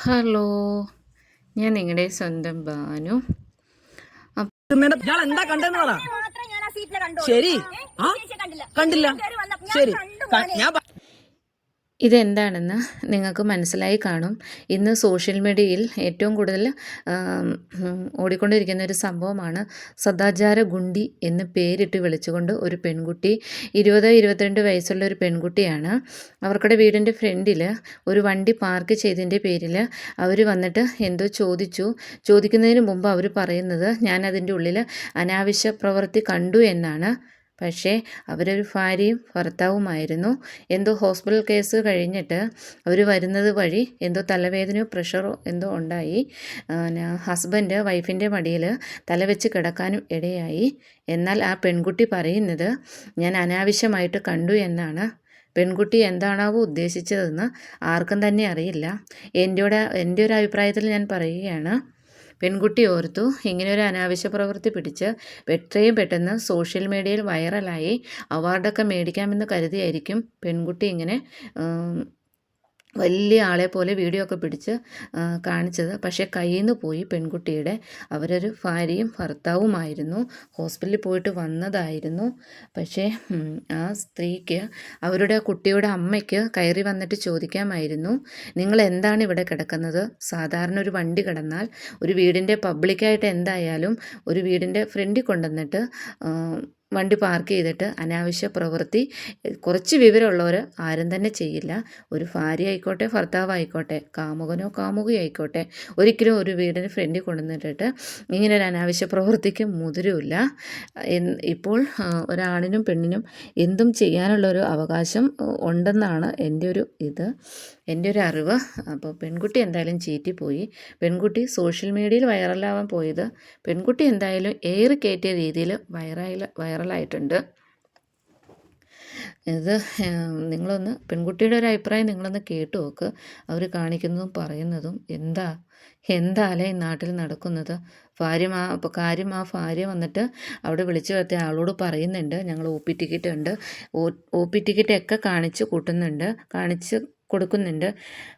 Hello, ഞാൻ നിങ്ങളുടെ സ്വന്തം ബാനു. എന്താ കണ്ടെന്ന് പറ. ശരി, കണ്ടില്ല. ശരി, ഞാൻ ഇതെന്താണെന്ന് നിങ്ങൾക്ക് മനസ്സിലായി കാണും. ഇന്ന് സോഷ്യൽ മീഡിയയിൽ ഏറ്റവും കൂടുതൽ ഓടിക്കൊണ്ടിരിക്കുന്ന ഒരു സംഭവമാണ് സദാചാര ഗുണ്ടി എന്ന് പേരിട്ട് വിളിച്ചുകൊണ്ട് ഒരു പെൺകുട്ടി 22 വയസ്സുള്ള ഒരു പെൺകുട്ടിയാണ്. അവർക്കുടെ വീടിൻ്റെ ഫ്രണ്ടിൽ ഒരു വണ്ടി പാർക്ക് ചെയ്തതിൻ്റെ പേരിൽ അവർ വന്നിട്ട് എന്തോ ചോദിക്കുന്നതിന് മുമ്പ് അവർ പറയുന്നത് ഞാൻ അതിൻ്റെ ഉള്ളിൽ അനാവശ്യ പ്രവൃത്തി കണ്ടു എന്നാണ്. പക്ഷേ അവരൊരു ഭാര്യയും ഭർത്താവുമായിരുന്നു. എന്തോ ഹോസ്പിറ്റൽ കേസ് കഴിഞ്ഞിട്ട് അവർ വരുന്നത് വഴി എന്തോ തലവേദനയോ പ്രഷറോ എന്തോ ഉണ്ടായി. ഹസ്ബൻഡ് വൈഫിൻ്റെ മടിയിൽ തലവെച്ച് കിടക്കാനും ഇടയായി. എന്നാൽ ആ പെൺകുട്ടി പറയുന്നത് ഞാൻ അനാവശ്യമായിട്ട് കണ്ടു എന്നാണ്. പെൺകുട്ടി എന്താണാവോ ഉദ്ദേശിച്ചതെന്ന് ആർക്കും തന്നെ അറിയില്ല. എൻ്റെ ഒരു അഭിപ്രായത്തിൽ ഞാൻ പറയുകയാണ്. പെൺകുട്ടി ഓർത്തു ഇങ്ങനെയൊരു അനാവശ്യ പ്രവൃത്തി പിടിച്ച് എത്രയും പെട്ടെന്ന് സോഷ്യൽ മീഡിയയിൽ വൈറലായി അവാർഡൊക്കെ മേടിക്കാമെന്ന് കരുതിയായിരിക്കും പെൺകുട്ടി ഇങ്ങനെ വലിയ ആളെ പോലെ വീഡിയോ ഒക്കെ പിടിച്ച് കാണിച്ചത്. പക്ഷേ കയ്യിൽ നിന്ന് പോയി പെൺകുട്ടിയുടെ. അവരൊരു ഭാര്യയും ഭർത്താവുമായിരുന്നു. ഹോസ്പിറ്റലിൽ പോയിട്ട് വന്നതായിരുന്നു. പക്ഷേ ആ സ്ത്രീക്ക് അവരുടെ കുട്ടിയുടെ അമ്മയ്ക്ക് കയറി വന്നിട്ട് ചോദിക്കാമായിരുന്നു, നിങ്ങൾ എന്താണ് ഇവിടെ കിടക്കുന്നത്? സാധാരണ ഒരു വണ്ടി കിടന്നാൽ ഒരു വീടിൻ്റെ പബ്ലിക്കായിട്ട് എന്തായാലും ഒരു വീടിൻ്റെ ഫ്രണ്ടിൽ കൊണ്ടുവന്നിട്ട് വണ്ടി പാർക്ക് ചെയ്തിട്ട് അനാവശ്യ പ്രവൃത്തി കുറച്ച് വിവരമുള്ളവർ ആരും തന്നെ ചെയ്യില്ല. ഒരു ഭാര്യ ആയിക്കോട്ടെ ഭർത്താവായിക്കോട്ടെ കാമുകനോ കാമുകയായിക്കോട്ടെ ഒരിക്കലും ഒരു വീടിന് ഫ്രണ്ടിൽ കൊണ്ടുവന്നിട്ടിട്ട് ഇങ്ങനെ ഒരു അനാവശ്യ പ്രവൃത്തിക്ക് മുതിരില്ല. ഇപ്പോൾ ഒരാണിനും പെണ്ണിനും എന്തും ചെയ്യാനുള്ളൊരു അവകാശം ഉണ്ടെന്നാണ് എൻ്റെ ഒരു അറിവ്. അപ്പോൾ പെൺകുട്ടി എന്തായാലും ചീറ്റിപ്പോയി. പെൺകുട്ടി സോഷ്യൽ മീഡിയയിൽ വൈറലാവാൻ പോയത് പെൺകുട്ടി എന്തായാലും ഏറി കയറ്റിയ രീതിയിൽ വൈറലായിട്ടുണ്ട്. ഇത് നിങ്ങളൊന്ന് പെൺകുട്ടിയുടെ ഒരു അഭിപ്രായം നിങ്ങളൊന്ന് കേട്ടു നോക്ക്. അവർ കാണിക്കുന്നതും പറയുന്നതും എന്താലേ ഈ നാട്ടിൽ നടക്കുന്നത്? കാര്യം ആ ഭാര്യ വന്നിട്ട് അവിടെ വിളിച്ചു വരുത്തിയ ആളോട് പറയുന്നുണ്ട്, ഞങ്ങൾ OP ടിക്കറ്റ് ഉണ്ട്, OP ടിക്കറ്റൊക്കെ കാണിച്ച് കൊടുക്കുന്നുണ്ട്.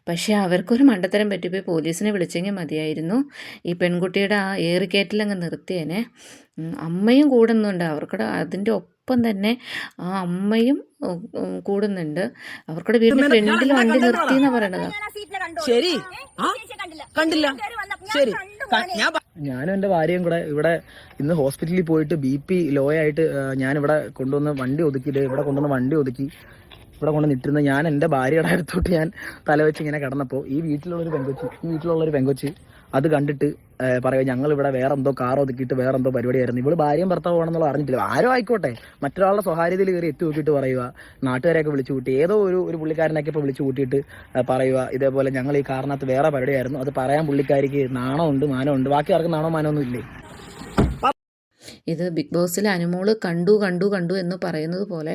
പക്ഷേ അവർക്കൊരു മണ്ടത്തരം പറ്റിപ്പോയി പോലീസിനെ വിളിച്ചെങ്കിൽ മതിയായിരുന്നു. ഈ പെൺകുട്ടിയുടെ ആ ഏറിക്കയറ്റിലങ്ങ് നിർത്തിയേനെ. അമ്മയും കൂടുന്നുണ്ട് അവർക്കടെ. അതിൻ്റെ ഒപ്പം തന്നെ ആ അമ്മയും കൂടുന്നുണ്ട്. അവർക്കടെ വീടിൻ്റെ ഫ്രണ്ടിൽ വണ്ടി നിർത്തി എന്നാണ് പറയണത്. ശരി, കണ്ടില്ല. ശരി, ഞാനും എൻ്റെ ഭാര്യയും കൂടെ ഇവിടെ ഇന്ന് ഹോസ്പിറ്റലിൽ പോയിട്ട് BP ലോ ആയിട്ട് ഞാനിവിടെ കൊണ്ടുവന്ന് വണ്ടി ഒതുക്കി ഇവിടെ കൊണ്ട് നിട്ടിരുന്ന ഞാൻ എൻ്റെ ഭാര്യയുടെ അടുത്തോട്ട് ഞാൻ തലവെച്ച് ഇങ്ങനെ കിടന്നപ്പോൾ ഈ വീട്ടിലുള്ളൊരു പെങ്കൊച്ച് അത് കണ്ടിട്ട് പറയുക ഞങ്ങളിവിടെ വേറെന്തോ കാർ ഒതുക്കിയിട്ട് വേറെന്തോ പരിപാടിയായിരുന്നു. ഇവള് ഭാര്യയും ഭർത്താവാണെന്നുള്ള അറിഞ്ഞിട്ടില്ല. ആരോ ആയിക്കോട്ടെ മറ്റൊരാളുടെ സ്വകാര്യതയിൽ കയറി എത്തി നോക്കിയിട്ട് പറയുക, നാട്ടുകാരെയൊക്കെ വിളിച്ചു കൂട്ടി, ഏതോ ഒരു പുള്ളിക്കാരനൊക്കെ ഇപ്പോൾ വിളിച്ചു കൂട്ടിയിട്ട് പറയുക ഇതേപോലെ ഞങ്ങൾ ഈ കാറിനകത്ത് വേറെ പരിപാടിയായിരുന്നു. അത് പറയാൻ പുള്ളിക്കാരിക്ക് നാണമുണ്ട് മാനമുണ്ട്. ബാക്കി ആർക്കും നാണോ മാനമൊന്നും ഇല്ലേ? ഇത് ബിഗ് ബോസിൽ അനുമോള് കണ്ടു എന്ന് പറയുന്നത് പോലെ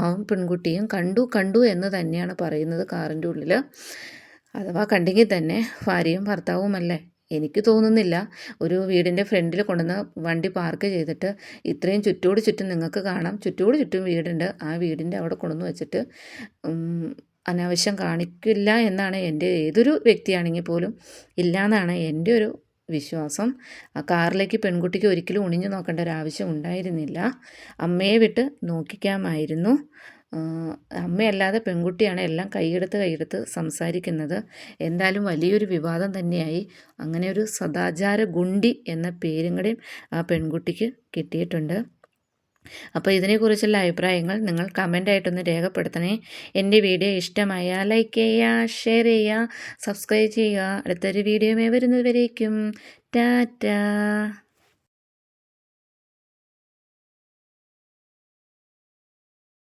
ആ പെൺകുട്ടിയും കണ്ടു എന്ന് തന്നെയാണ് പറയുന്നത് കാറിൻ്റെ ഉള്ളിൽ. അഥവാ കണ്ടെങ്കിൽ തന്നെ ഭാര്യയും ഭർത്താവുമല്ലേ? എനിക്ക് തോന്നുന്നില്ല ഒരു വീടിൻ്റെ ഫ്രണ്ടിൽ കൊണ്ടുവന്ന് വണ്ടി പാർക്ക് ചെയ്തിട്ട് ഇത്രയും ചുറ്റും നിങ്ങൾക്ക് കാണാം, ചുറ്റും വീടുണ്ട്. ആ വീടിൻ്റെ അവിടെ കൊണ്ടുവന്ന് വെച്ചിട്ട് അനാവശ്യം കാണിക്കില്ല എന്നാണ് ഏതൊരു വ്യക്തിയാണെങ്കിൽ പോലും ഇല്ല എന്നാണ് എൻ്റെ ഒരു വിശ്വാസം. ആ കാറിലേക്ക് പെൺകുട്ടിക്ക് ഒരിക്കലും ഒളിഞ്ഞു നോക്കേണ്ട ഒരു ആവശ്യം ഉണ്ടായിരുന്നില്ല. അമ്മയെ വിട്ട് നോക്കിക്കാമായിരുന്നു. അമ്മയല്ലാതെ പെൺകുട്ടിയാണ് എല്ലാം കൈയെടുത്ത് സംസാരിക്കുന്നത്. എന്തായാലും വലിയൊരു വിവാദം തന്നെയായി. അങ്ങനെ ഒരു സദാചാര ഗുണ്ടി എന്ന പേരും കൂടെയും ആ പെൺകുട്ടിക്ക് കിട്ടിയിട്ടുണ്ട്. അപ്പോൾ ഇതിനെക്കുറിച്ചുള്ള അഭിപ്രായങ്ങൾ നിങ്ങൾ കമൻ്റായിട്ടൊന്ന് രേഖപ്പെടുത്തണേ. എൻ്റെ വീഡിയോ ഇഷ്ടമായാൽ ലൈക്ക് ചെയ്യുക, ഷെയർ ചെയ്യുക, സബ്സ്ക്രൈബ് ചെയ്യുക. അടുത്തൊരു വീഡിയോയുമായി വരുന്നത് വരേക്കും ടാറ്റാ.